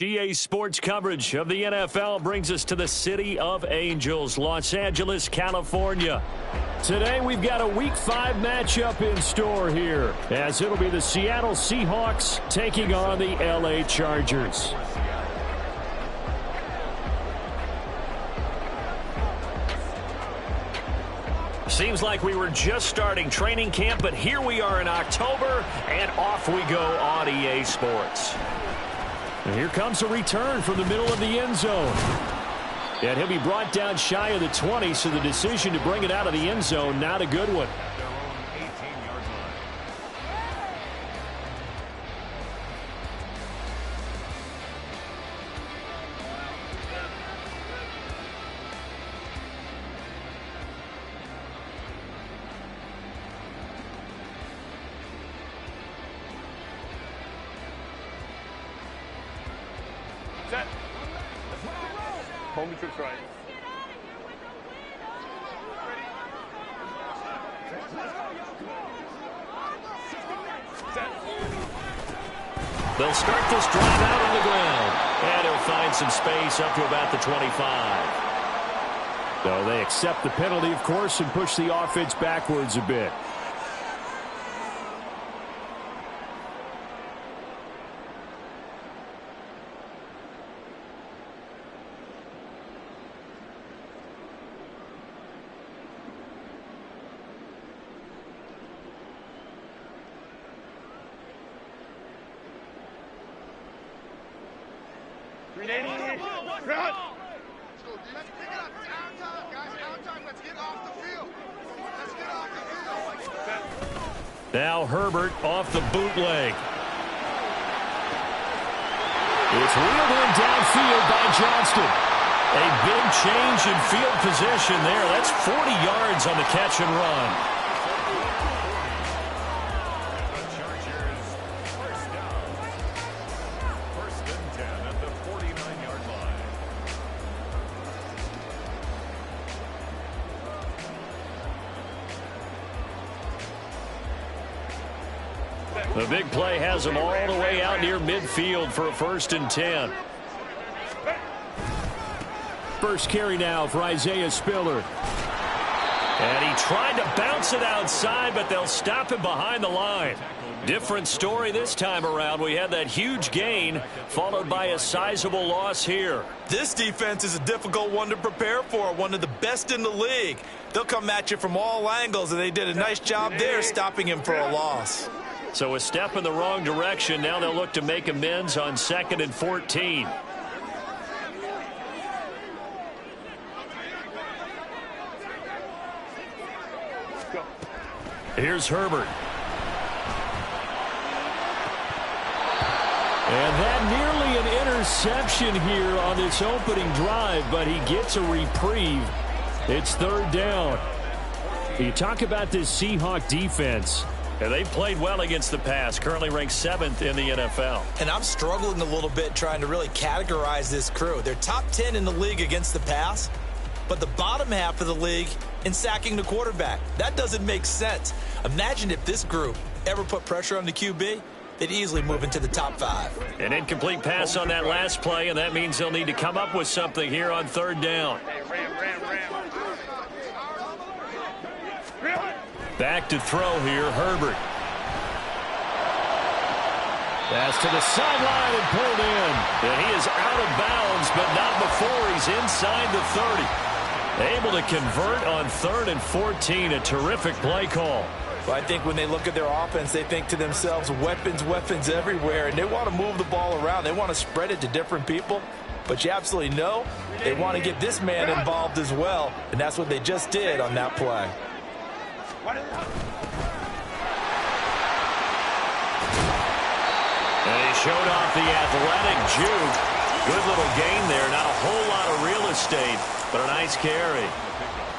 EA Sports coverage of the NFL brings us to the City of Angels, Los Angeles, California. Today we've got a Week 5 matchup in store here, as it'll be the Seattle Seahawks taking on the LA Chargers. Seems like we were just starting training camp, but here we are in October, and off we go on EA Sports. And here comes a return from the middle of the end zone. And he'll be brought down shy of the 20, so the decision to bring it out of the end zone, not a good one. Set. Home to tricks right. Set. They'll start this drive out on the ground. And he'll find some space up to about the 25. So they accept the penalty, of course, and push the offense backwards a bit. Now Herbert off the bootleg. It's wheeled in downfield by Johnston. A big change in field position there. That's 40 yards on the catch and run. The big play has them all the way out near midfield for a 1st and 10. First carry now for Isaiah Spiller. And he tried to bounce it outside, but they'll stop him behind the line. Different story this time around. We had that huge gain followed by a sizable loss here. This defense is a difficult one to prepare for, one of the best in the league. They'll come at you from all angles, and they did a nice job there stopping him for a loss. So a step in the wrong direction. Now they'll look to make amends on 2nd and 14. Here's Herbert. And that nearly an interception here on this opening drive, but he gets a reprieve. It's 3rd down. You talk about this Seahawk defense. And they played well against the pass, currently ranked 7th in the NFL. And I'm struggling a little bit trying to really categorize this crew. They're top 10 in the league against the pass, but the bottom half of the league in sacking the quarterback. That doesn't make sense. Imagine if this group ever put pressure on the QB, they'd easily move into the top 5. An incomplete pass on that last play, and that means they'll need to come up with something here on 3rd down. Back to throw here, Herbert. Pass to the sideline and pulled in. And he is out of bounds, but not before he's inside the 30. Able to convert on 3rd and 14. A terrific play call. Well, I think when they look at their offense, they think to themselves, weapons, weapons everywhere, and they want to move the ball around. They want to spread it to different people. But you absolutely know they want to get this man involved as well, and that's what they just did on that play. And he showed off the athletic juke. Good little gain there. Not a whole lot of real estate, but a nice carry.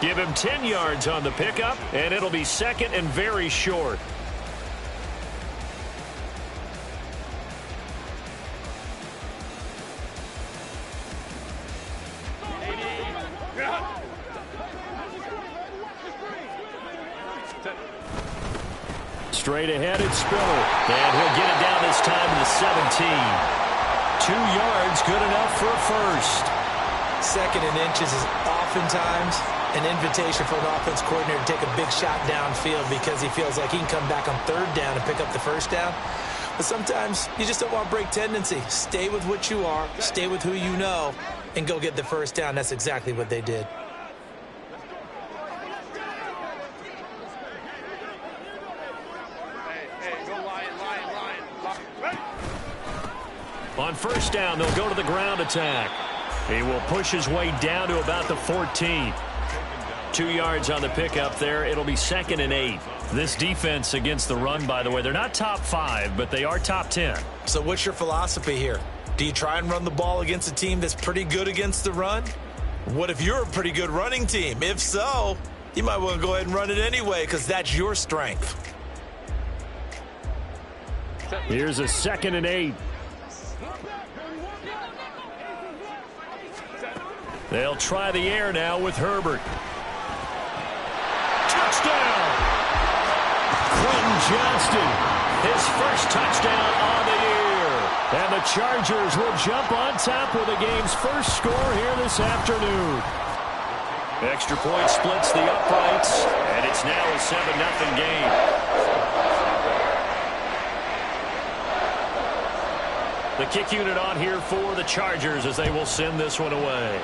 Give him 10 yards on the pickup, and it'll be 2nd and very short. Straight ahead, it's Spiller. And he'll get it down this time to the 17. 2 yards, good enough for a first. 2nd and inches is oftentimes an invitation for an offense coordinator to take a big shot downfield because he feels like he can come back on 3rd down and pick up the 1st down. But sometimes you just don't want to break tendency. Stay with what you are, stay with who you know, and go get the 1st down. That's exactly what they did. On 1st down, they'll go to the ground attack. He will push his way down to about the 14. 2 yards on the pickup there. It'll be 2nd and 8. This defense against the run, by the way, they're not top 5, but they are top 10. So what's your philosophy here? Do you try and run the ball against a team that's pretty good against the run? What if you're a pretty good running team? If so, you might want to go ahead and run it anyway because that's your strength. Here's a 2nd and 8. They'll try the air now with Herbert. Touchdown! Quentin Johnston, his first touchdown on the year. And the Chargers will jump on top with the game's first score here this afternoon. Extra point splits the uprights, and it's now a 7-0 game. The kick unit on here for the Chargers as they will send this one away.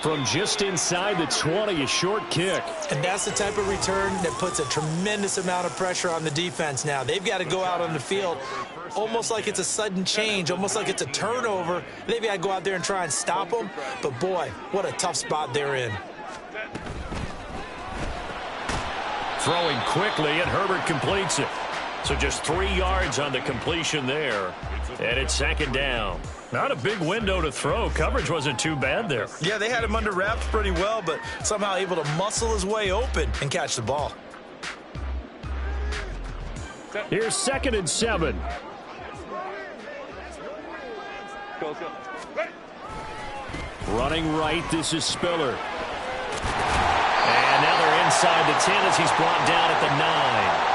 From just inside the 20, a short kick. And that's the type of return that puts a tremendous amount of pressure on the defense now. They've got to go out on the field almost like it's a sudden change, almost like it's a turnover. They've got to go out there and try and stop them. But, boy, what a tough spot they're in. Throwing quickly, and Herbert completes it. So just 3 yards on the completion there. And it's 2nd down. Not a big window to throw. Coverage wasn't too bad there. Yeah, they had him under wraps pretty well, but somehow able to muscle his way open and catch the ball. Here's 2nd and 7. Go. Running right, this is Spiller. And now they're inside the 10 as he's brought down at the 9.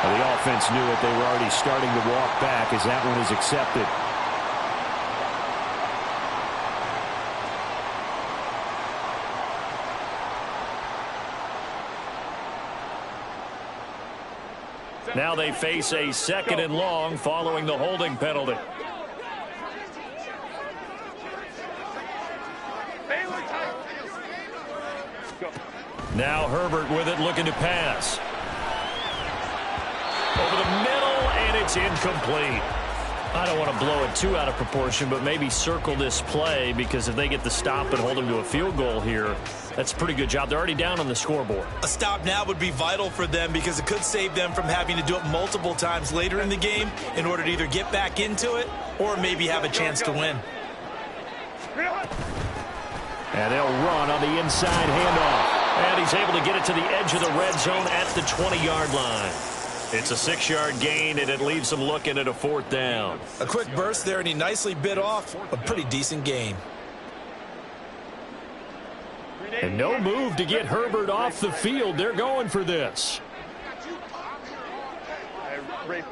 Well, the offense knew it. They were already starting to walk back as that one is accepted. Now they face a 2nd and long following the holding penalty. Now Herbert with it, looking to pass. Over the middle, and it's incomplete. I don't want to blow it too out of proportion, but maybe circle this play because if they get the stop and hold them to a field goal here, that's a pretty good job. They're already down on the scoreboard. A stop now would be vital for them because it could save them from having to do it multiple times later in the game in order to either get back into it or maybe have a chance to win. And they'll run on the inside handoff. And he's able to get it to the edge of the red zone at the 20-yard line. It's a 6-yard gain, and it leaves them looking at a 4th down. A quick burst there, and he nicely bit off a pretty decent gain. And no move to get Herbert off the field. They're going for this. Ray.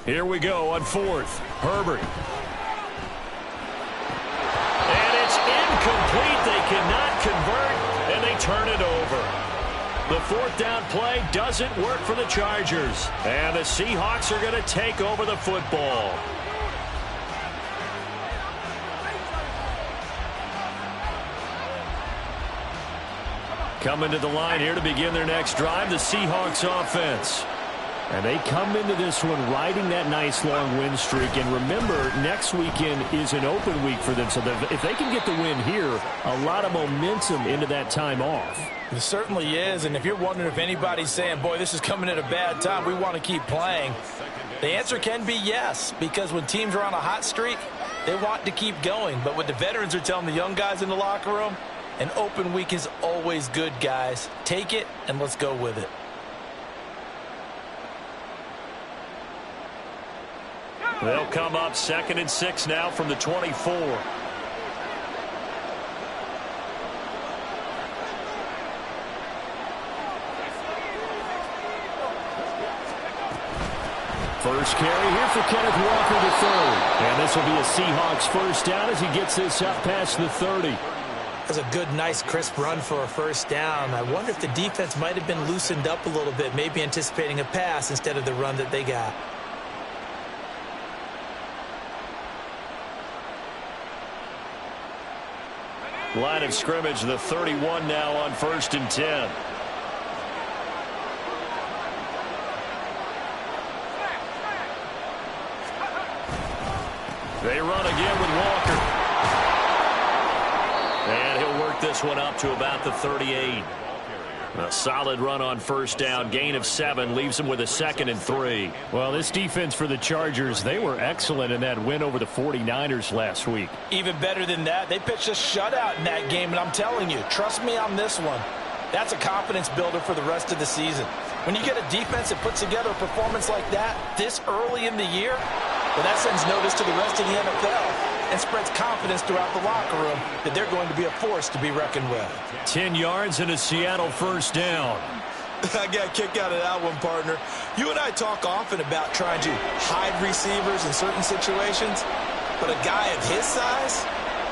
Here we go on 4th. Herbert. And it's incomplete. They cannot convert, and they turn it over. The 4th down play doesn't work for the Chargers. And the Seahawks are going to take over the football. Coming to the line here to begin their next drive, the Seahawks offense. And they come into this one riding that nice long win streak. And remember, next weekend is an open week for them. So if they can get the win here, a lot of momentum into that time off. It certainly is. And if you're wondering if anybody's saying, boy, this is coming at a bad time, we want to keep playing, the answer can be yes. Because when teams are on a hot streak, they want to keep going. But what the veterans are telling the young guys in the locker room, an open week is always good, guys. Take it and let's go with it. They'll come up 2nd and 6 now from the 24. First carry here for Kenneth Walker, the third. And this will be a Seahawks first down as he gets this up past the 30. That's a good, nice, crisp run for a first down. I wonder if the defense might have been loosened up a little bit, maybe anticipating a pass instead of the run that they got. Line of scrimmage, the 31 now on 1st and 10. They run again with Walker. And he'll work this one up to about the 38. A solid run on first down. Gain of 7 leaves him with a 2nd and 3. Well, this defense for the Chargers, they were excellent in that win over the 49ers last week. Even better than that, they pitched a shutout in that game, and I'm telling you, trust me on this one. That's a confidence builder for the rest of the season. When you get a defense that puts together a performance like that this early in the year, well, that sends notice to the rest of the NFL and spreads confidence throughout the locker room that they're going to be a force to be reckoned with. 10 yards and a Seattle first down. I got a kick out of that one, partner. You and I talk often about trying to hide receivers in certain situations, but a guy of his size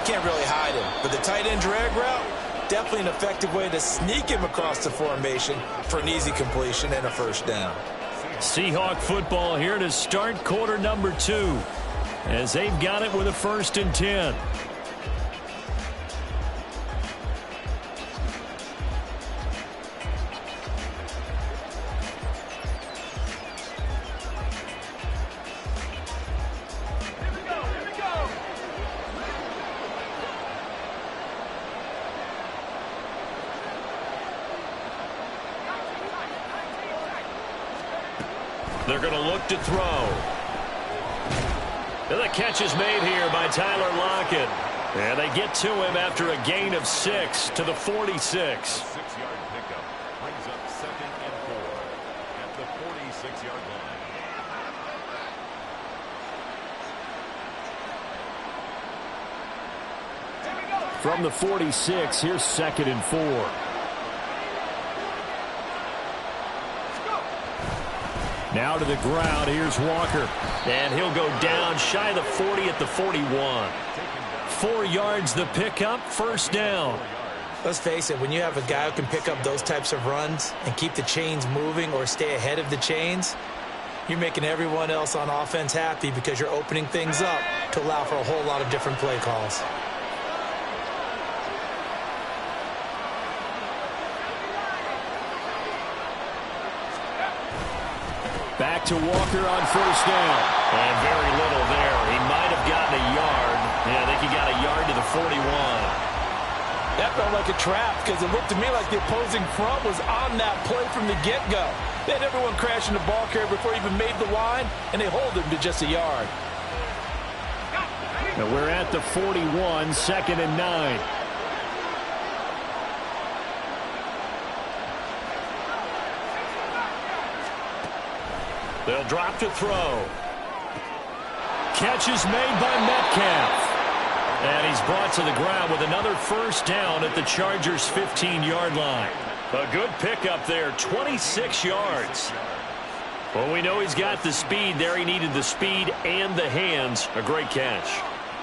can't really hide him. But the tight end drag route, definitely an effective way to sneak him across the formation for an easy completion and a first down. Seahawk football here to start quarter number 2 as they've got it with a 1st and 10. They're going to look to throw. And the catch is made here by Tyler Lockett. And they get to him after a gain of 6 to the 46. 6-yard pickup brings up 2nd and 4 at the 46-yard line. From the 46, here's 2nd and 4. Now to the ground, here's Walker. And he'll go down shy of the 40 at the 41. 4 yards the pickup, first down. Let's face it, when you have a guy who can pick up those types of runs and keep the chains moving or stay ahead of the chains, you're making everyone else on offense happy because you're opening things up to allow for a whole lot of different play calls. Back to Walker on first down. And very little there. He might have gotten a yard. Yeah, I think he got a yard to the 41. That felt like a trap because it looked to me like the opposing front was on that play from the get-go. They had everyone crashing the ball carrier before he even made the line, and they hold him to just a yard. Now we're at the 41, 2nd and 9. They'll drop to throw. Catch is made by Metcalf. And he's brought to the ground with another first down at the Chargers' 15-yard line. A good pickup there, 26 yards. Well, we know he's got the speed there. He needed the speed and the hands. A great catch.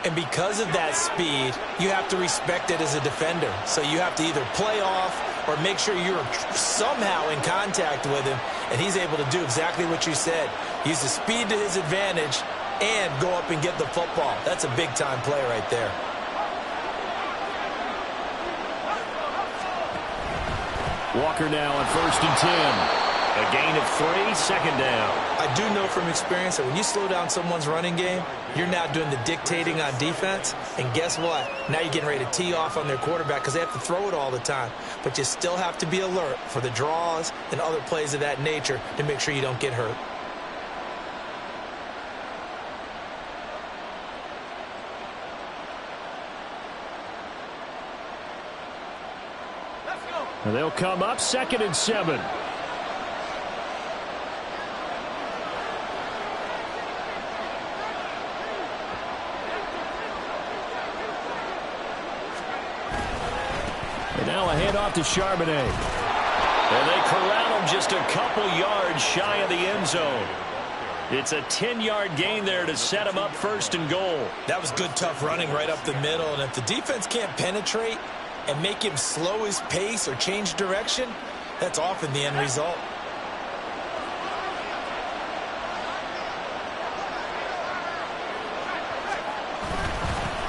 And because of that speed, you have to respect it as a defender. So you have to either play off or make sure you're somehow in contact with him, and he's able to do exactly what you said. Use the speed to his advantage and go up and get the football. That's a big-time play right there. Walker now on 1st and 10. A gain of 3, 2nd down. I do know from experience that when you slow down someone's running game, you're now doing the dictating on defense. And guess what? Now you're getting ready to tee off on their quarterback because they have to throw it all the time. But you still have to be alert for the draws and other plays of that nature to make sure you don't get hurt. And they'll come up 2nd and 7. handoff to Charbonnet. And they corral him just a couple yards shy of the end zone. It's a 10-yard gain there to set him up first and goal. That was good, tough running right up the middle. And if the defense can't penetrate and make him slow his pace or change direction, that's often the end result.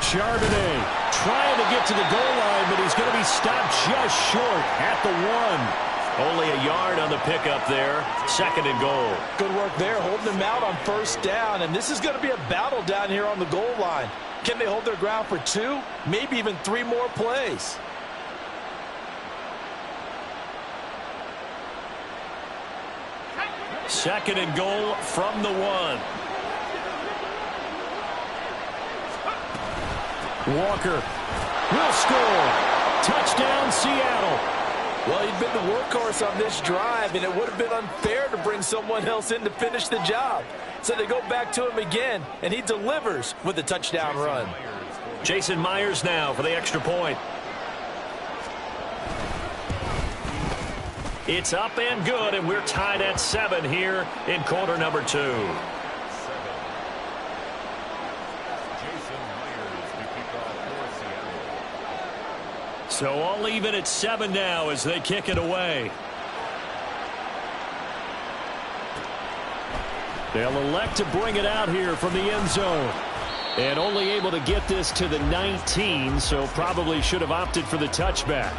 Charbonnet trying to get to the goal line, but he's going to be stopped just short at the 1. Only a yard on the pickup there. Second and goal. Good work there, holding them out on first down. And this is going to be a battle down here on the goal line. Can they hold their ground for 2, maybe even 3 more plays? Second and goal from the 1. Walker will score. Touchdown, Seattle. Well, he'd been the workhorse on this drive, and it would have been unfair to bring someone else in to finish the job. So they go back to him again, and he delivers with a touchdown run. Jason Myers now for the extra point. It's up and good, and we're tied at 7 here in quarter number 2. So all even at 7 now as they kick it away. They'll elect to bring it out here from the end zone. And only able to get this to the 19, so probably should have opted for the touchback.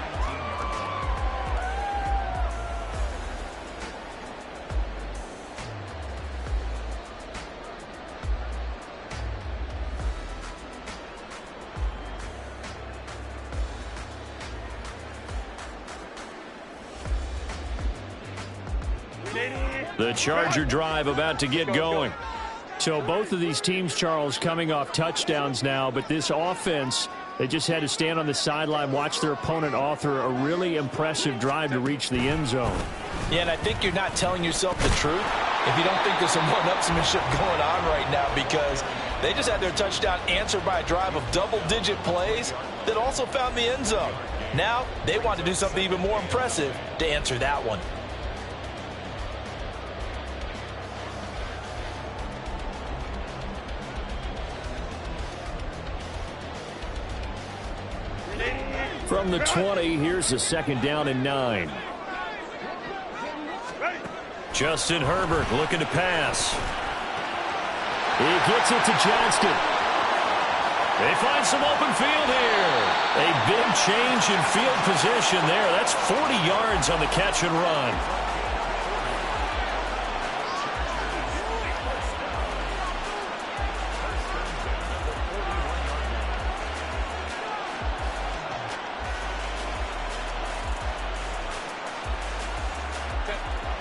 The Charger drive about to get going. So both of these teams, Charles, coming off touchdowns now, but this offense, they just had to stand on the sideline, watch their opponent author a really impressive drive to reach the end zone. Yeah, and I think you're not telling yourself the truth if you don't think there's some one-upsmanship going on right now, because they just had their touchdown answered by a drive of double-digit plays that also found the end zone. Now they want to do something even more impressive to answer that one. From the 20, here's a second down and 9. Justin Herbert looking to pass. He gets it to Johnston. They find some open field here. A big change in field position there. That's 40 yards on the catch and run.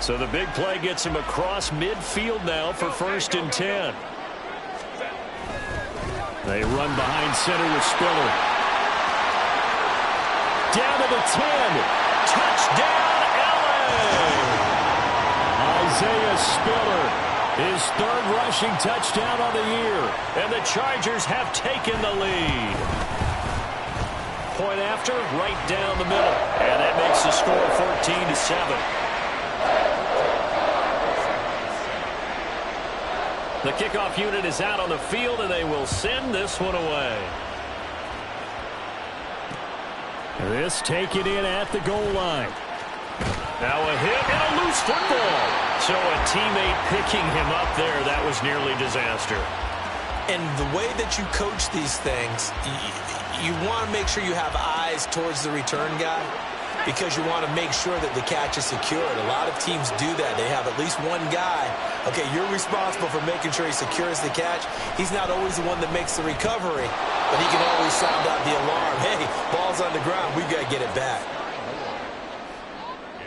So the big play gets him across midfield now for 1st and 10. They run behind center with Spiller. Down to the 10. Touchdown, LA! Isaiah Spiller, his 3rd rushing touchdown on the year. And the Chargers have taken the lead. Point after, right down the middle. And that makes the score 14-7. The kickoff unit is out on the field, and they will send this one away. This taken in at the goal line. Now a hit and a loose football. So a teammate picking him up there, that was nearly disaster. And the way that you coach these things, you want to make sure you have eyes towards the return guy, because you want to make sure that the catch is secured. A lot of teams do that. They have at least one guy. Okay, you're responsible for making sure he secures the catch. He's not always the one that makes the recovery, but he can always sound out the alarm. Hey, ball's on the ground. We've got to get it back.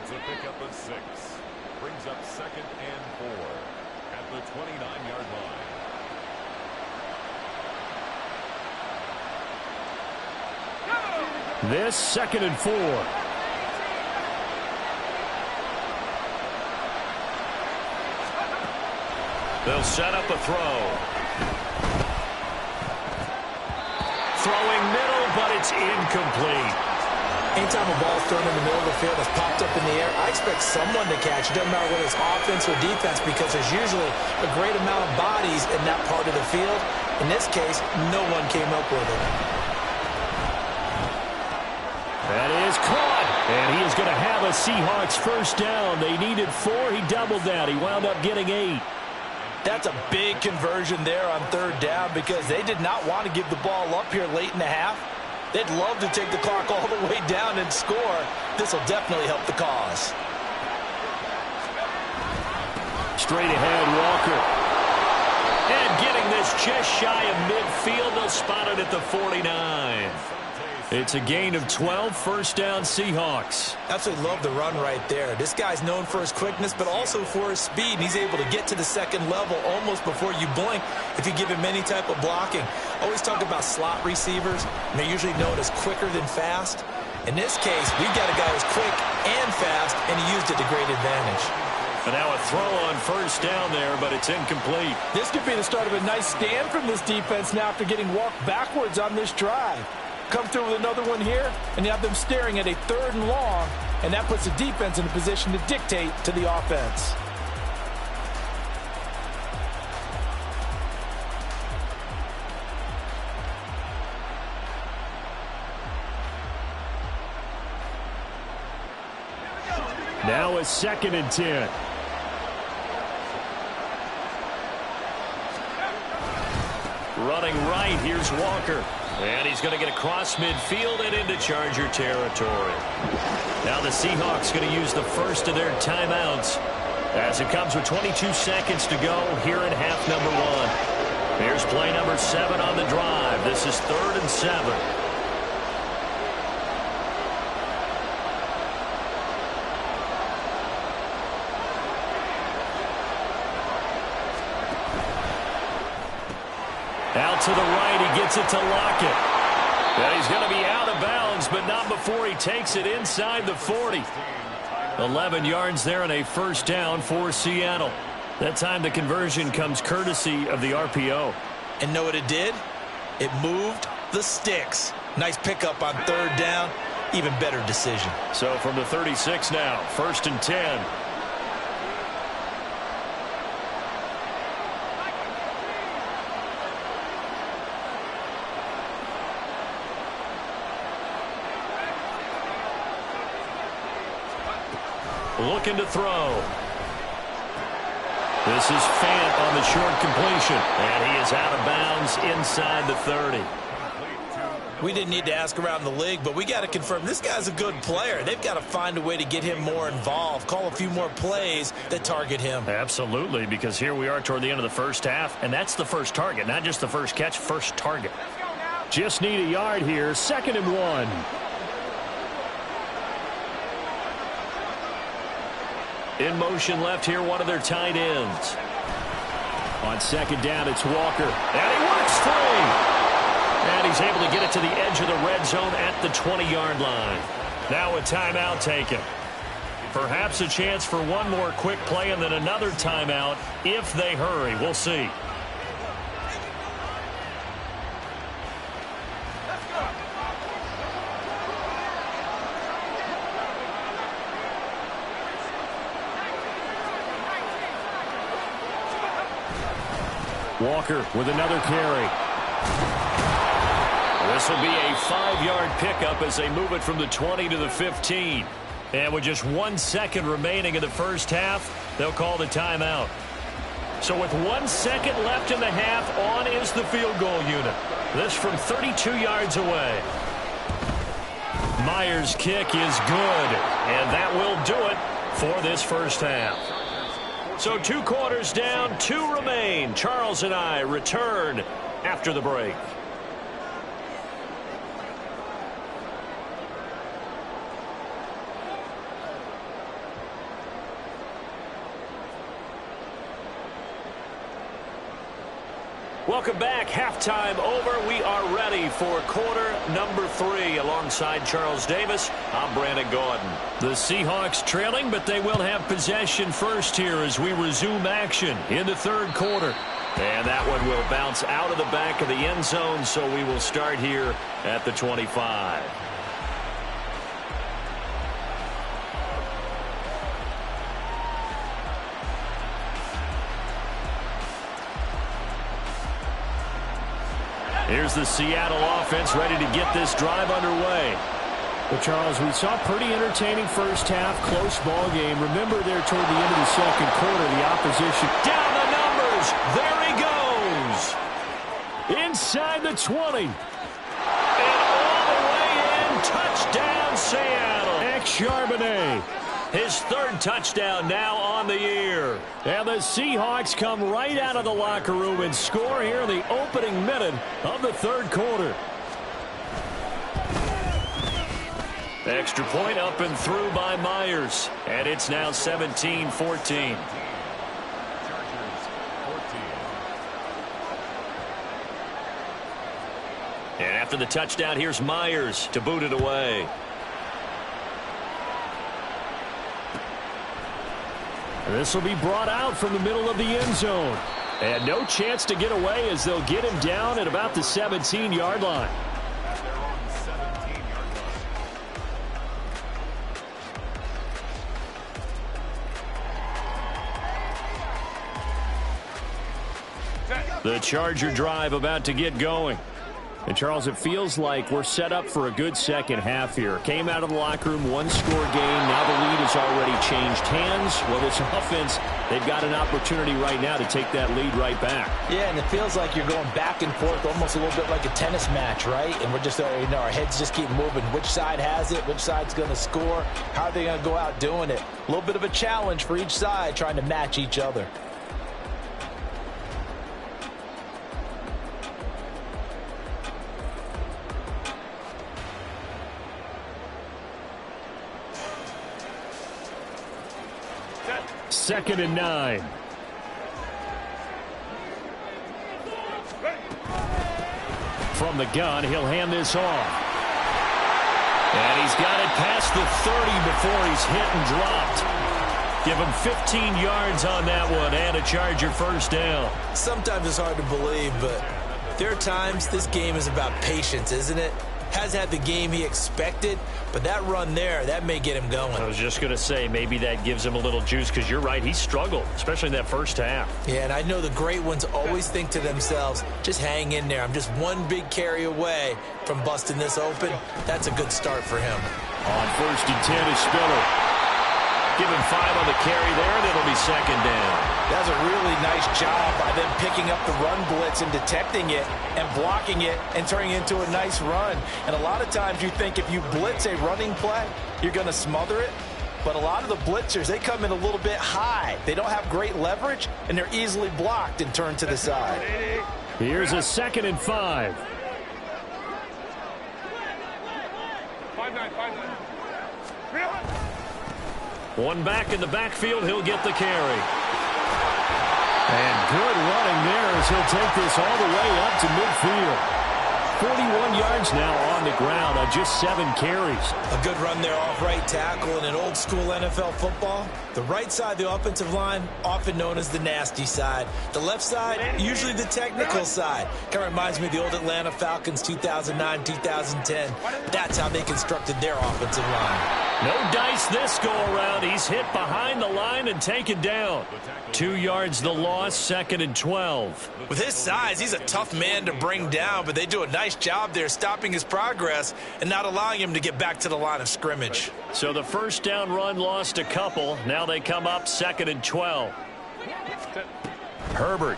It's a pickup of 6. Brings up 2nd and 4 at the 29-yard line. This 2nd and 4. They'll set up a throw. Throwing middle, but it's incomplete. Anytime a ball is thrown in the middle of the field that's popped up in the air, I expect someone to catch it. Doesn't matter whether it's offense or defense, because there's usually a great amount of bodies in that part of the field. In this case, no one came up with it. That is caught. And he is going to have a Seahawks first down. They needed 4. He doubled that. He wound up getting 8. That's a big conversion there on third down because they did not want to give the ball up here late in the half. They'd love to take the clock all the way down and score. This will definitely help the cause. Straight ahead, Walker. And getting this just shy of midfield. They'll spot it at the 49. It's a gain of 12, first down Seahawks. Absolutely love the run right there. This guy's known for his quickness, but also for his speed. He's able to get to the second level almost before you blink if you give him any type of blocking. Always talk about slot receivers, and they're usually known as quicker than fast. In this case, we've got a guy who's quick and fast, and he used it to great advantage. And now a throw on first down there, but it's incomplete. This could be the start of a nice stand from this defense now after getting walked backwards on this drive. Come through with another one here, and you have them staring at a 3rd and long, and that puts the defense in a position to dictate to the offense. Now a 2nd and 10. Running right, here's Walker. And he's going to get across midfield and into Charger territory. Now the Seahawks going to use the first of their timeouts as it comes with 22 seconds to go here in half number 1. Here's play number 7 on the drive. This is 3rd and 7. Out to the right, he gets it to Lockett. And he's going to be out of bounds, but not before he takes it inside the 40. 11 yards there and a first down for Seattle. That time the conversion comes courtesy of the RPO. And know what it did? It moved the sticks. Nice pickup on 3rd down. Even better decision. So from the 36 now, 1st and 10. Looking to throw. This is Fant on the short completion. And he is out of bounds inside the 30. We didn't need to ask around the league, but we got to confirm this guy's a good player. They've got to find a way to get him more involved, call a few more plays that target him. Absolutely, because here we are toward the end of the first half, and that's the first target, not just the first catch, first target. Just need a yard here, 2nd and 1. In motion left here, one of their tight ends. On 2nd down, it's Walker. And he works free. And he's able to get it to the edge of the red zone at the 20-yard line. Now a timeout taken. Perhaps a chance for one more quick play and then another timeout if they hurry. We'll see. Walker with another carry. This will be a 5-yard pickup as they move it from the 20 to the 15. And with just 1 second remaining in the first half, they'll call the timeout. So with 1 second left in the half, on is the field goal unit. This from 32 yards away. Myers' kick is good, and that will do it for this first half. So 2 quarters down, 2 remain. Charles and I return after the break. Welcome back. Halftime over. We are ready for quarter number 3. Alongside Charles Davis, I'm Brandon Gordon. The Seahawks trailing, but they will have possession first here as we resume action in the 3rd quarter. And that one will bounce out of the back of the end zone, so we will start here at the 25. Here's the Seattle offense ready to get this drive underway. Well, Charles, we saw a pretty entertaining first half, close ball game. Remember there toward the end of the second quarter, the opposition. Down the numbers. There he goes. Inside the 20. And all the way in. Touchdown, Seattle. Max Charbonnet. His third touchdown now on the year. And the Seahawks come right out of the locker room and score here in the opening minute of the third quarter. Extra point up and through by Myers. And it's now 17-14. And after the touchdown, here's Myers to boot it away. This will be brought out from the middle of the end zone. And no chance to get away as they'll get him down at about the 17-yard line. They're on the 17-yard line. The Charger drive about to get going. And, Charles, it feels like we're set up for a good second half here. Came out of the locker room, one-score game. Now the lead has already changed hands. Well, this offense, they've got an opportunity right now to take that lead right back. Yeah, and it feels like you're going back and forth, almost a little bit like a tennis match, right? And we're just, our heads just keep moving. Which side has it? Which side's going to score? How are they going to go out doing it? A little bit of a challenge for each side, trying to match each other. Second and 9. From the gun, he'll hand this off. And he's got it past the 30 before he's hit and dropped. Give him 15 yards on that one and a Charger first down. Sometimes it's hard to believe, but there are times this game is about patience, isn't it? Has had the game he expected, but that run there, that may get him going. I was just going to say, maybe that gives him a little juice because you're right, he struggled, especially in that first half. Yeah, and I know the great ones always think to themselves, just hang in there. I'm just one big carry away from busting this open. That's a good start for him. On first and 10 is Spiller. Give him 5 on the carry there, and it'll be second down. That's a really nice job by them picking up the run blitz and detecting it and blocking it and turning it into a nice run. And a lot of times you think if you blitz a running play, you're going to smother it. But a lot of the blitzers, they come in a little bit high. They don't have great leverage, and they're easily blocked and turned to the side. Here's a second and 5. 5-9. One back in the backfield, he'll get the carry. And good running there as he'll take this all the way up to midfield. 41 yards now on the ground on just 7 carries. A good run there off right tackle in an old school NFL football. The right side of the offensive line, often known as the nasty side. The left side, usually the technical side. Kind of reminds me of the old Atlanta Falcons 2009, 2010. That's how they constructed their offensive line. No dice this go-around. He's hit behind the line and taken down. 2 yards the loss, second and 12. With his size, he's a tough man to bring down, but they do a nice job there stopping his progress and not allowing him to get back to the line of scrimmage. So the first down run lost a couple. Now they come up second and 12. Herbert.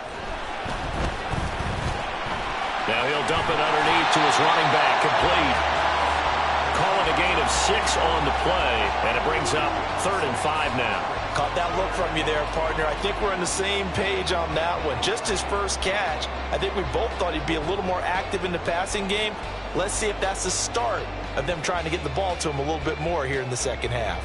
Now he'll dump it underneath to his running back, complete. Calling a gain of 6 on the play, and it brings up 3rd and 5 now. Caught that look from you there, partner. I think we're on the same page on that one. Just his first catch. I think we both thought he'd be a little more active in the passing game. Let's see if that's the start of them trying to get the ball to him a little bit more here in the second half.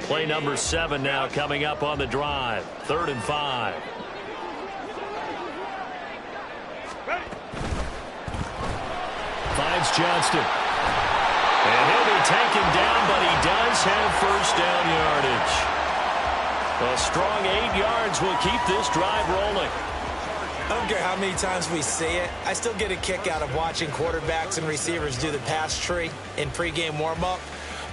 Play number 7 now coming up on the drive. 3rd and 5. Finds Johnston. And he'll be taken down, but he does have first down yardage. A strong 8 yards will keep this drive rolling. I don't care how many times we see it. I still get a kick out of watching quarterbacks and receivers do the pass tree in pregame warm-up.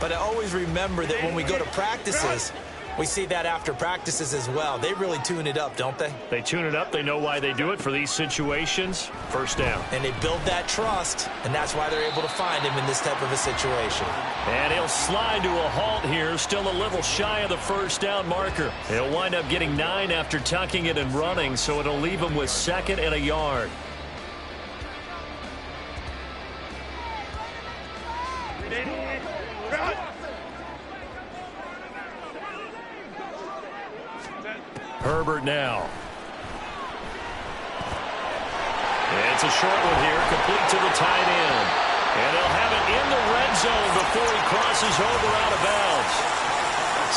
But I always remember that when we go to practices, we see that after practices as well. They really tune it up, don't they? They tune it up. They know why they do it for these situations. First down. And they build that trust, and that's why they're able to find him in this type of a situation. And he'll slide to a halt here, still a little shy of the first down marker. He'll wind up getting 9 after tucking it and running, so it'll leave him with 2nd and a yard. Herbert now. It's a short one here, complete to the tight end. And they'll have it in the red zone before he crosses over out of bounds.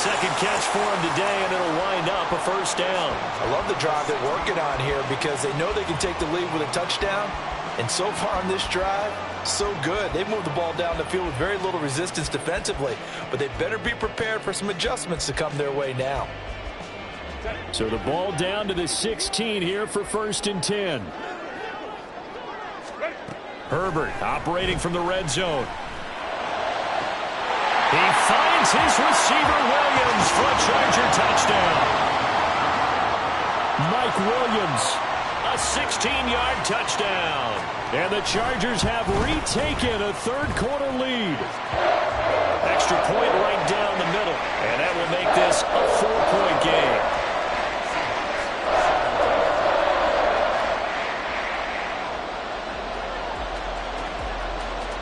Second catch for him today, and it'll wind up a first down. I love the drive they're working on here because they know they can take the lead with a touchdown. And so far on this drive, so good. They've moved the ball down the field with very little resistance defensively. But they better be prepared for some adjustments to come their way now. So the ball down to the 16 here for 1st and 10. Herbert operating from the red zone. He finds his receiver, Williams, for a Charger touchdown. Mike Williams, a 16-yard touchdown. And the Chargers have retaken a third-quarter lead. Extra point right down the middle. And that will make this a 4-point game.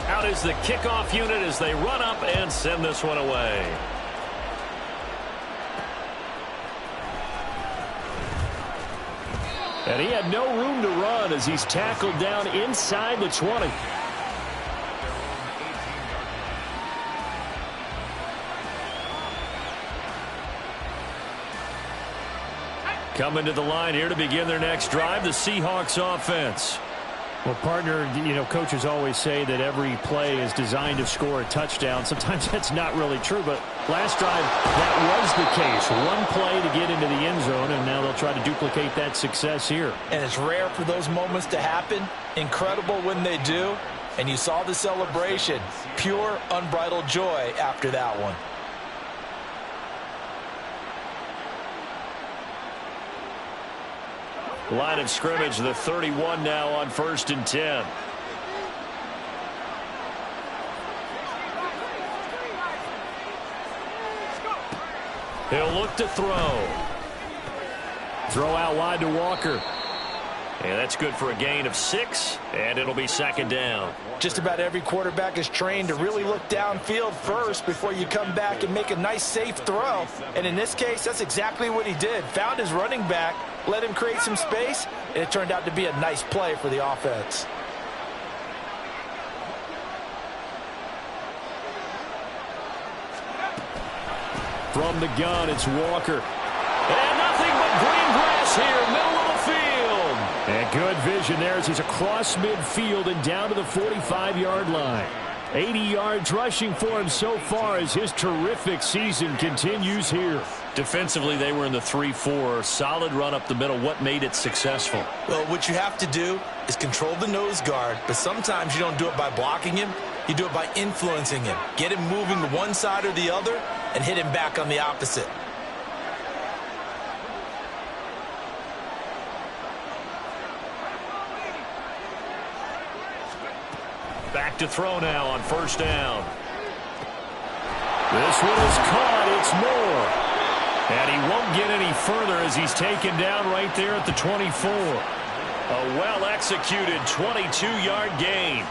Out is the kickoff unit as they run up and send this one away. And he had no room to run as he's tackled down inside the 20. Coming to the line here to begin their next drive, the Seahawks offense. Well, partner, you know, coaches always say that every play is designed to score a touchdown. Sometimes that's not really true, but last drive, that was the case. One play to get into the end zone, and now they'll try to duplicate that success here. And it's rare for those moments to happen. Incredible when they do. And you saw the celebration. Pure, unbridled joy after that one. Line of scrimmage, the 31 now on 1st and 10. He'll look to throw. Throw out wide to Walker. And that's good for a gain of 6, and it'll be 2nd down. Just about every quarterback is trained to really look downfield first before you come back and make a nice, safe throw. And in this case, that's exactly what he did. Found his running back, let him create some space, and it turned out to be a nice play for the offense. From the gun, it's Walker. And nothing but green grass here, middle of the field. And good vision there as he's across midfield and down to the 45-yard line. 80 yards rushing for him so far as his terrific season continues here. Defensively, they were in the 3-4. Solid run up the middle. What made it successful? Well, what you have to do is control the nose guard, but sometimes you don't do it by blocking him. You do it by influencing him. Get him moving to one side or the other and hit him back on the opposite. Back to throw now on 1st down. This one is caught. It's Moore. And he won't get any further as he's taken down right there at the 24. A well-executed 22-yard gain.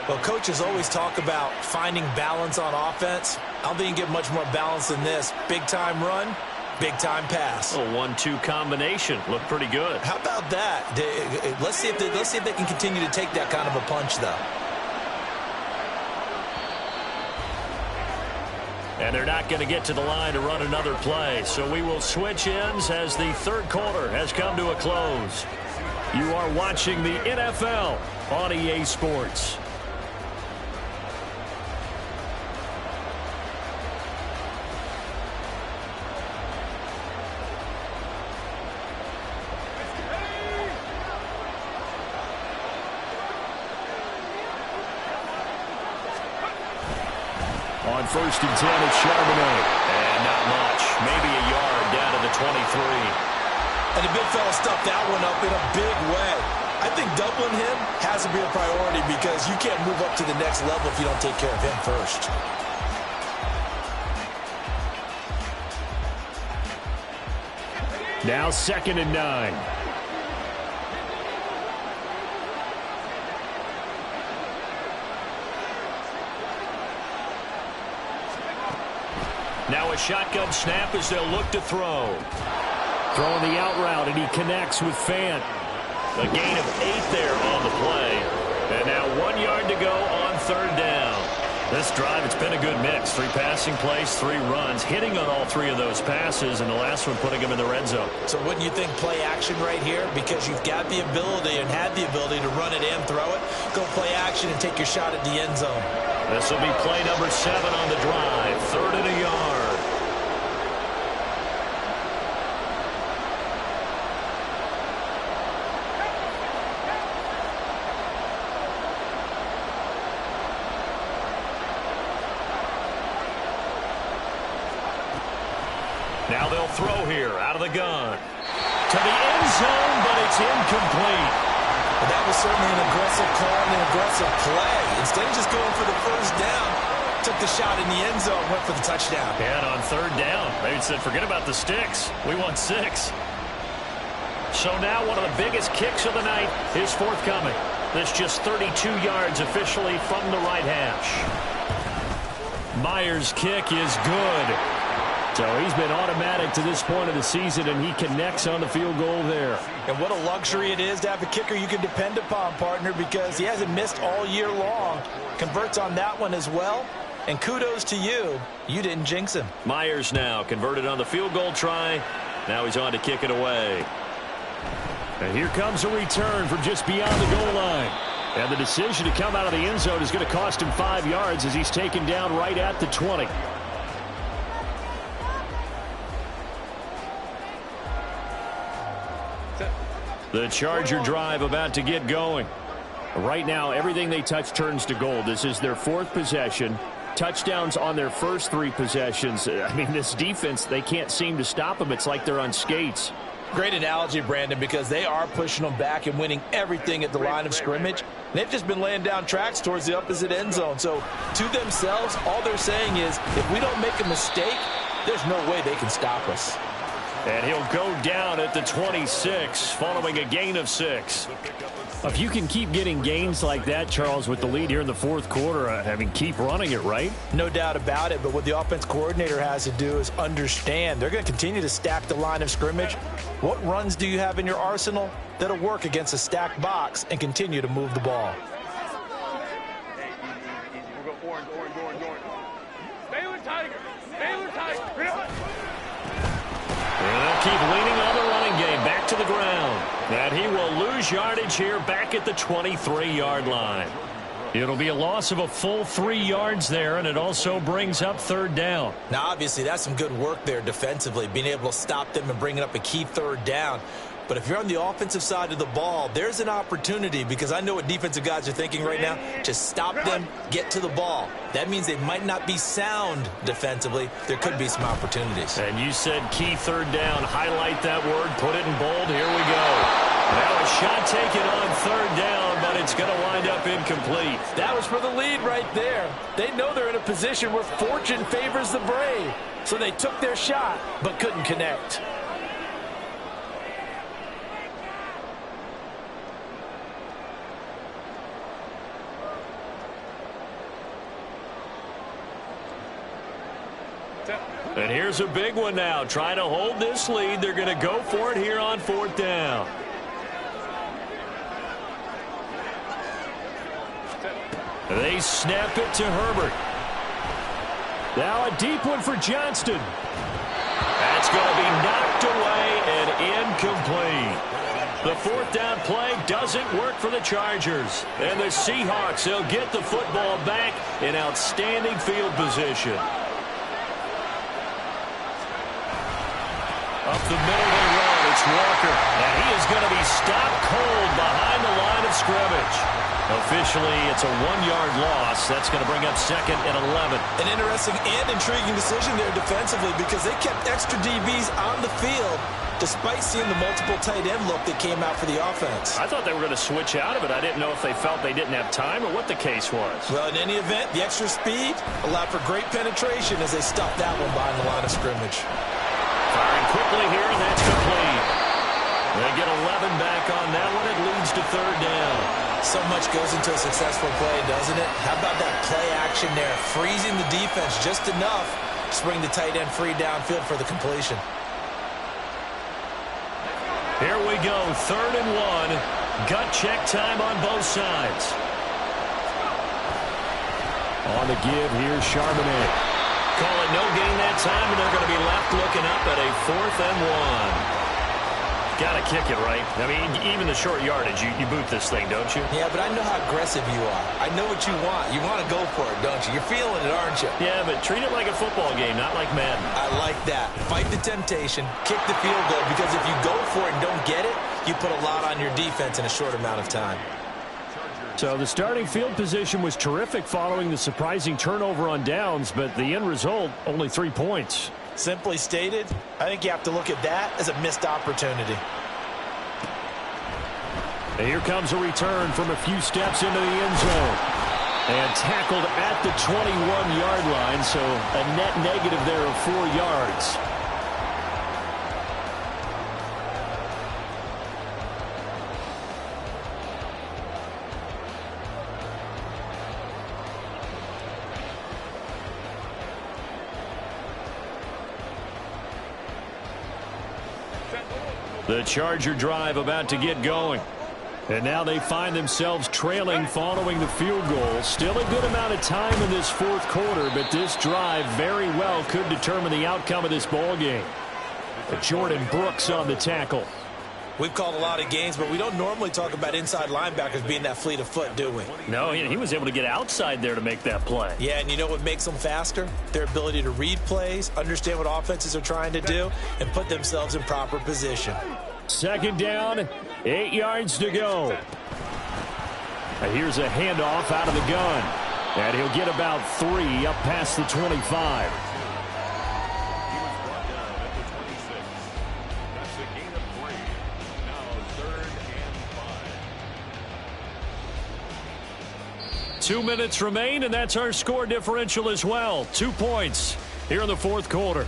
Well, coaches always talk about finding balance on offense. I don't think you can get much more balance than this. Big-time run, big-time pass. A 1-2 combination. Looked pretty good. How about that? Let's see if they can continue to take that kind of a punch, though. And they're not going to get to the line to run another play. So we will switch ends as the third quarter has come to a close. You are watching the NFL on EA Sports. On 1st and 10, it's Charbonnet. And not much. Maybe a yard down to the 23. And the big fella stuffed that one up in a big way. I think doubling him has to be a priority because you can't move up to the next level if you don't take care of him first. Now 2nd and 9. Now a shotgun snap as they'll look to throw. Throwing the out route, and he connects with Fant. A gain of 8 there on the play. And now 1 yard to go on 3rd down. This drive, it's been a good mix. 3 passing plays, 3 runs, hitting on all 3 of those passes, and the last one putting him in the red zone. So wouldn't you think play action right here? Because you've got the ability and had the ability to run it and throw it. Go play action and take your shot at the end zone. This will be play number 7 on the drive. 3rd and a yard. Now they'll throw here out of the gun. To the end zone, but it's incomplete. But that was certainly an aggressive call and an aggressive play. Instead of just going for the first down, took the shot in the end zone, went for the touchdown. And on 3rd down, they said, forget about the sticks. We want 6. So now one of the biggest kicks of the night is forthcoming. This just 32 yards officially from the right hash. Myers' kick is good. So he's been automatic to this point of the season, and he connects on the field goal there. And what a luxury it is to have a kicker you can depend upon, partner, because he hasn't missed all year long. Converts on that one as well. And kudos to you. You didn't jinx him. Myers now converted on the field goal try. Now he's on to kick it away. And here comes a return from just beyond the goal line. And the decision to come out of the end zone is going to cost him 5 yards as he's taken down right at the 20. The Charger drive about to get going. Right now, everything they touch turns to gold. This is their 4th possession. Touchdowns on their first 3 possessions. I mean, this defense, they can't seem to stop them. It's like they're on skates. Great analogy, Brandon, because they are pushing them back and winning everything at the line of scrimmage. They've just been laying down tracks towards the opposite end zone. So to themselves, all they're saying is, if we don't make a mistake, there's no way they can stop us. And he'll go down at the 26 following a gain of 6. If you can keep getting gains like that, Charles, with the lead here in the 4th quarter, I mean, keep running it, right? No doubt about it, but what the offense coordinator has to do is understand they're going to continue to stack the line of scrimmage. What runs do you have in your arsenal that'll work against a stacked box and continue to move the ball? We'll go orange. Baylor Tiger. And they'll keep leaning on the running game back to the ground. And he will lose yardage here back at the 23-yard line. It'll be a loss of a full 3 yards there, and it also brings up 3rd down. Now, obviously, that's some good work there defensively, being able to stop them and bringing up a key 3rd down. But if you're on the offensive side of the ball, there's an opportunity, because I know what defensive guys are thinking right now. Just stop them, get to the ball. That means they might not be sound defensively. There could be some opportunities. And you said key 3rd down. Highlight that word. Put it in bold. Here we go. Now a shot taken on 3rd down, but it's going to wind up incomplete. That was for the lead right there. They know they're in a position where fortune favors the brave. So they took their shot, but couldn't connect. And here's a big one now. Trying to hold this lead. They're going to go for it here on 4th down. They snap it to Herbert. Now a deep one for Johnston. That's going to be knocked away and incomplete. The 4th down play doesn't work for the Chargers. And the Seahawks, they'll get the football back in outstanding field position. Up the middle they run. It's Walker. And he is going to be stopped cold behind the line of scrimmage. Officially, it's a 1-yard loss. That's going to bring up 2nd and 11. An interesting and intriguing decision there defensively because they kept extra DBs on the field despite seeing the multiple tight end look that came out for the offense. I thought they were going to switch out of it. I didn't know if they felt they didn't have time or what the case was. Well, in any event, the extra speed allowed for great penetration as they stopped that one behind the line of scrimmage. Firing quickly here, and that's complete. They get 11 back on that one. It leads to 3rd down. So much goes into a successful play, doesn't it? How about that play action there? Freezing the defense just enough to bring the tight end free downfield for the completion. Here we go, 3rd and 1. Gut check time on both sides. On the give, here's Charbonnet. Call it no gain that time, and they're going to be left looking up at a 4th and 1. Got to kick it, right? I mean, even the short yardage, you boot this thing, don't you? Yeah, but I know how aggressive you are. I know what you want. You want to go for it, don't you? You're feeling it, aren't you? Yeah, but treat it like a football game, not like Madden. I like that. Fight the temptation, kick the field goal, because if you go for it and don't get it, you put a lot on your defense in a short amount of time. So the starting field position was terrific following the surprising turnover on downs, but the end result, only 3 points. Simply stated, I think you have to look at that as a missed opportunity. And here comes a return from a few steps into the end zone. And tackled at the 21-yard line, so a net negative there of 4 yards. The Charger drive about to get going. And now they find themselves trailing following the field goal. Still a good amount of time in this 4th quarter, but this drive very well could determine the outcome of this ball game. Jordan Brooks on the tackle. We've called a lot of games, but we don't normally talk about inside linebackers being that fleet of foot, do we? No, he was able to get outside there to make that play. Yeah, and you know what makes them faster? Their ability to read plays, understand what offenses are trying to do, and put themselves in proper position. 2nd down, 8 yards to go. And here's a handoff out of the gun. And he'll get about 3 up past the 25. That's a gain of 3. Now 3rd and 5. 2 minutes remain, and that's our score differential as well. 2 points here in the 4th quarter.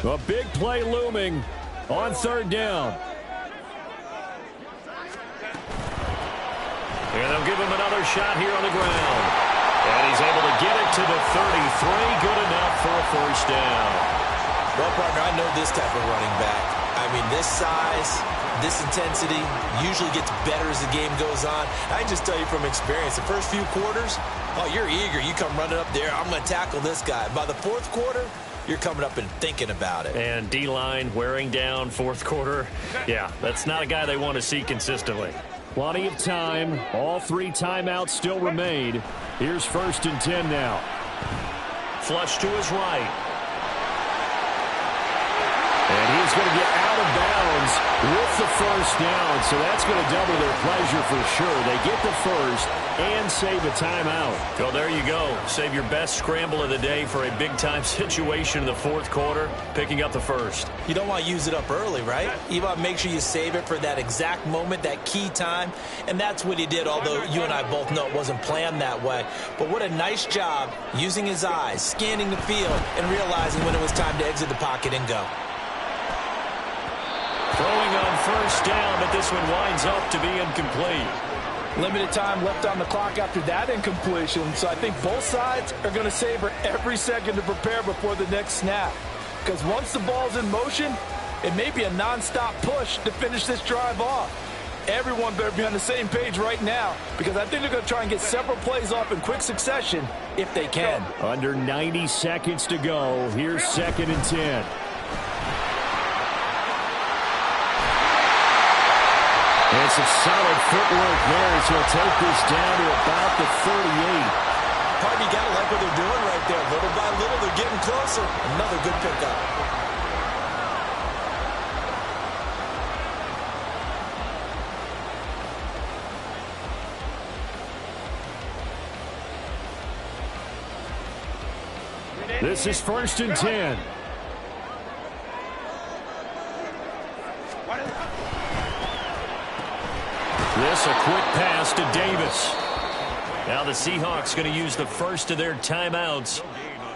A big play looming on 3rd down. And they'll give him another shot here on the ground. And he's able to get it to the 33. Good enough for a 1st down. Well, partner, I know this type of running back. I mean, this size, this intensity usually gets better as the game goes on. I can just tell you from experience, the first few quarters, oh, you're eager. You come running up there. I'm going to tackle this guy. By the 4th quarter, you're coming up and thinking about it. And D-line wearing down 4th quarter. Yeah, that's not a guy they want to see consistently. Plenty of time. All 3 timeouts still remain. Here's 1st and 10 now. Flush to his right. And he's going to get out of bounds with the 1st down. So that's going to double their pleasure for sure. They get the 1st and save a timeout. Well, there you go. Save your best scramble of the day for a big-time situation in the 4th quarter, picking up the 1st. You don't want to use it up early, right? You want to make sure you save it for that exact moment, that key time. And that's what he did, although you and I both know it wasn't planned that way. But what a nice job using his eyes, scanning the field, and realizing when it was time to exit the pocket and go. Throwing on 1st down, but this one winds up to be incomplete. Limited time left on the clock after that incompletion, so I think both sides are going to savor every second to prepare before the next snap. Because once the ball's in motion, it may be a nonstop push to finish this drive off. Everyone better be on the same page right now, because I think they're going to try and get several plays off in quick succession if they can. Under 90 seconds to go. Here's 2nd and 10. And some solid footwork there as he'll take this down to about the 38. Partner, you got to like like what they're doing right there. Little by little, they're getting closer. Another good pickup. This is 1st and 10. This a quick pass to Davis. Now the Seahawks going to use the first of their timeouts.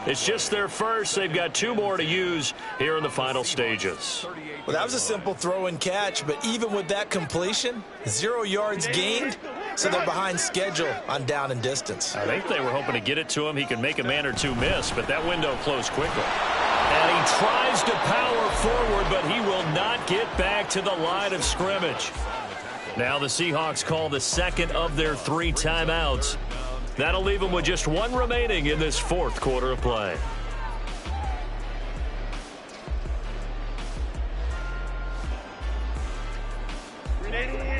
It's just their first. They've got 2 more to use here in the final stages. Well, that was a simple throw and catch, but even with that completion, 0 yards gained, so they're behind schedule on down and distance. I think they were hoping to get it to him. He could make a man or 2 miss, but that window closed quickly. And he tries to power forward, but he will not get back to the line of scrimmage. Now the Seahawks call the second of their 3 timeouts. That'll leave them with just 1 remaining in this 4th quarter of play.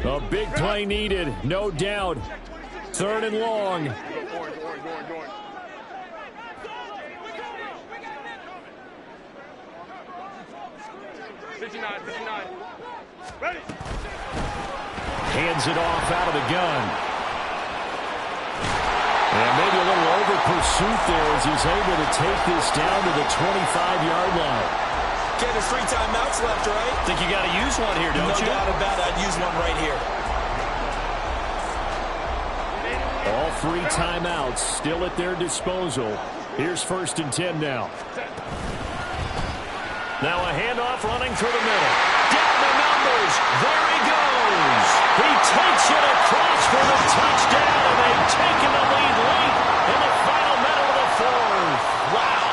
A big play needed, no doubt. 3rd and long. 59. Ready. Hands it off out of the gun. And maybe a little over pursuit there as he's able to take this down to the 25-yard line. Okay, there's 3 timeouts left, right? Think you got to use one here, don't you? No doubt about it. I'd use one right here. All 3 timeouts still at their disposal. Here's 1st and 10 now. Now a handoff running through the middle. Down the numbers. There he goes. He takes it across for the touchdown, and they've taken the lead late in the final minute of the 4th. Wow.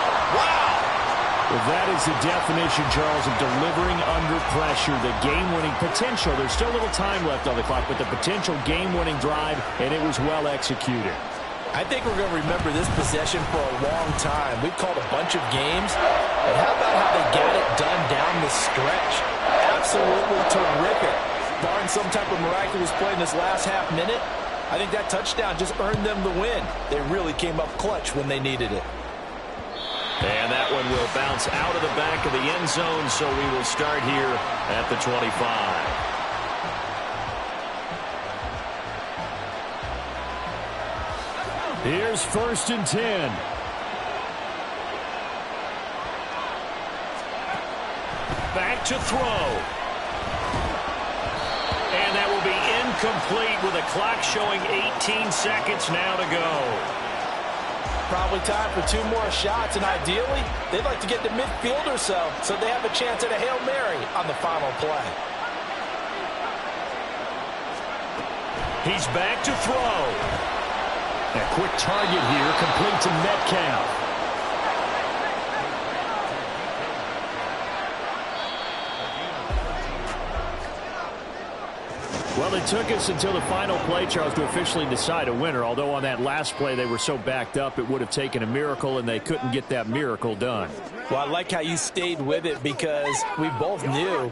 Well, that is the definition, Charles, of delivering under pressure. The game-winning potential. There's still a little time left on the clock, but the potential game-winning drive, and it was well executed. I think we're going to remember this possession for a long time. We've called a bunch of games, and how about how they got it done down the stretch? Absolutely terrific. Barring some type of miraculous play in this last half minute, I think that touchdown just earned them the win. They really came up clutch when they needed it. And that one will bounce out of the back of the end zone, so we will start here at the 25. Here's 1st and 10. Back to throw. And that will be incomplete with a clock showing 18 seconds now to go. Probably time for 2 more shots, and ideally, they'd like to get to midfield or so they have a chance at a Hail Mary on the final play. He's back to throw. A quick target here, complete to Metcalf. Well, it took us until the final play, Charles, to officially decide a winner, although on that last play they were so backed up it would have taken a miracle, and they couldn't get that miracle done. Well, I like how you stayed with it because we both knew